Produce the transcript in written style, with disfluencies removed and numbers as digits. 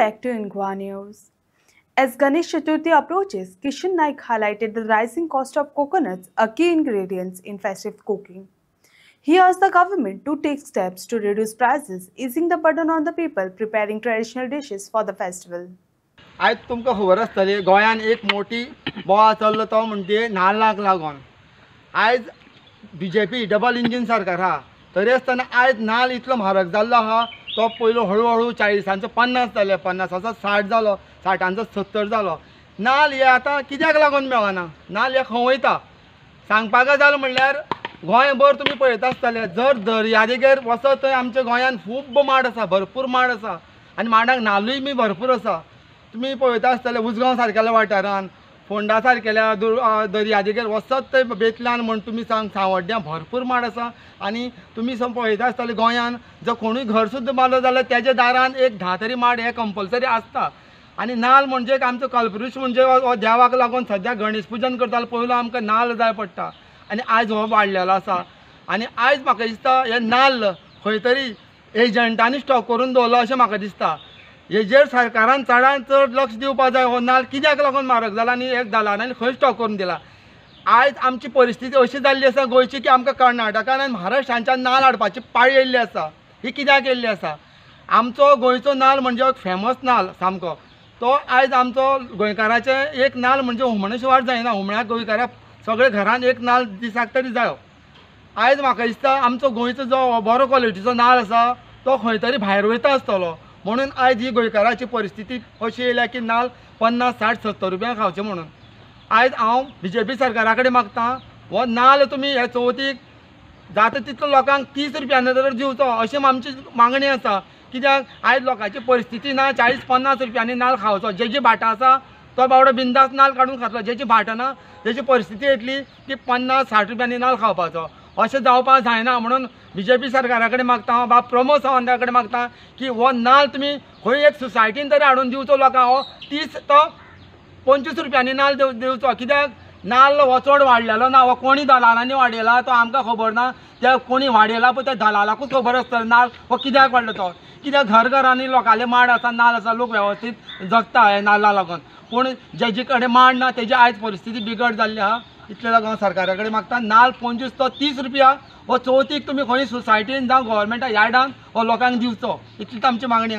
back to Ingwa News. As Ganesh Chaturthi approaches, Kishan Naik highlighted the rising cost of coconuts, a key ingredient in festive cooking. He asked the government to take steps to reduce prices, easing the burden on the people preparing traditional dishes for the festival. आज तुमकां खबर आसतली गोंयान एक मोठी बोवा चल्लो तो म्हणजे नाल्लाक लागून आयज बीजेपी डबल इंजीन सरकार आहा तरी आसतना आयज नाल्ल इतलो म्हारग जाल्लो आहा तो पयलो हळू 40सांचो 50 जाले 50 60 जालो 60 70 जालो नाल्ल हे आतां कित्याक लागून मेळना नाल्ल हे खंय वयता सांगपाक जालें म्हणल्यार गोंयभर तुमी पळयता आसतले जर दर्यादेगेर वचत थंय आमच्या गोंयान खूब माड आसा भरपूर माड आसा आनी माडाक नाल्लूय बी भरपूर आसा तुम्ही पळयता आसतले उजगांव सारकेल्या वाठारान फोंडा सारकेल्या दर्यादेगेर वचत थंय बेतल्यान म्हण तुमी सांवड्ड्या भरपूर माड आसा आनी तुमी पळयता आसतले गोंयान जर कोणूय घर सुद्दां बांदलो जाल्यार तेज्या दारान एक 10 तरी माड हे कंपल्सरी आसता आनी नाल्ल म्हणजे आमचो कल्पवृक्ष म्हणजे हो देवाक लागून सद्या गणेश पुजन करतालो पयलो आमकां नाल्ल जाय पडटा आनी आयज हो वाडलेलो आसा आनी आयज म्हाका दिसता हे नाल्ल खंय तरी एजंटांनी स्टॉक करून दवरलो अशें म्हाका दिसता हेजेर सरकारान चडांत चड लक्ष दिवपाक जाय हो नाल्ल कित्याक लागून म्हारग जाला आनी एक दलालांनी खंय स्टॉक करून दिला आयज आमची परिस्थिती अशी जाल्ली आसा गोंयची की आमकां कर्नाटकान आनी महाराष्ट्रांच्यान नाल्ल हाडपाची पाळी येयल्ली आसा ही कित्याक येयल्ली आसा आमचो गोंयचो नाल्ल म्हणजे एक फेमस नाल्ल सामको तो आयज आमचो गोंयकाराचे एक नाल्ल म्हणजे हुमणेश्वर जायना हुमण्याक गोंयकाराक सगळे घरान एक नाल्ल दिसाक तरी जायो आयज म्हाका दिसता आमचो गोंयचो जो बरो क्वॉलिटीचो नाल्ल आसा तो खंय तरी भायर वयता आसतलो म्हणून आयज ही गोंयकाराची परिस्थिती अशी येयल्या की नाल्ल 50 60 70 रुपया खावचें म्हणून आयज हांव बीजेपी सरकारा कडेन मागतां हो नाल्ल तुमी हे चवथीक जाता तितलो लोकांक 30 रुपयानी तर दिवचो अशी आमची मागणी आसा कित्याक आयज लोकांची परिस्थिती ना 40 50 रुपयांनी नाल्ल खावचो जेजी भाटां आसा तो बावडो बिंदास नाल्ल काडून खातलो जेची भाटां ना तेजी परिस्थिती येतली की 50 60 रुपयांनी नाल्ल खावपाचो अशें जावपाक जायना म्हणून बीजेपी सरकारा कडेन मागता बा प्रमोद सावंता कडेन मागता की हो नाल्ल तुमी खंय एक सोसायटीन तरी हाडून दिवचो लोकांक हो 30 तो 25 रुपयांनी नाल्ल दिवचो कित्याक नाल्ल हो चड वाडलेलो ना हो कोणी दलालांनी वाडयला तो आमकां खबर ना त्या कोणी वाडयला पळय त्या दलालाकूच खबर आसतलो नाल्ल हो कित्याक वाडलो तो कित्याक घरांनी लोकांले माड आसा नाल्ल आसा लोक वेवस्थीत जगता हे नाल्ला लागून पूण जेजे कडेन माड ना तेजी आयज परिस्थिती बिगड जाल्ली आहा इतले लागून सरकारा कडेन मागता नाल्ल 25 तो 30 रुपया हो चवथीक तुमी खंय सोसायटीन जावं गव्हर्मेंटा यार्डान हो लोकांक दिवचो इतलीच आमची मागणी आसा.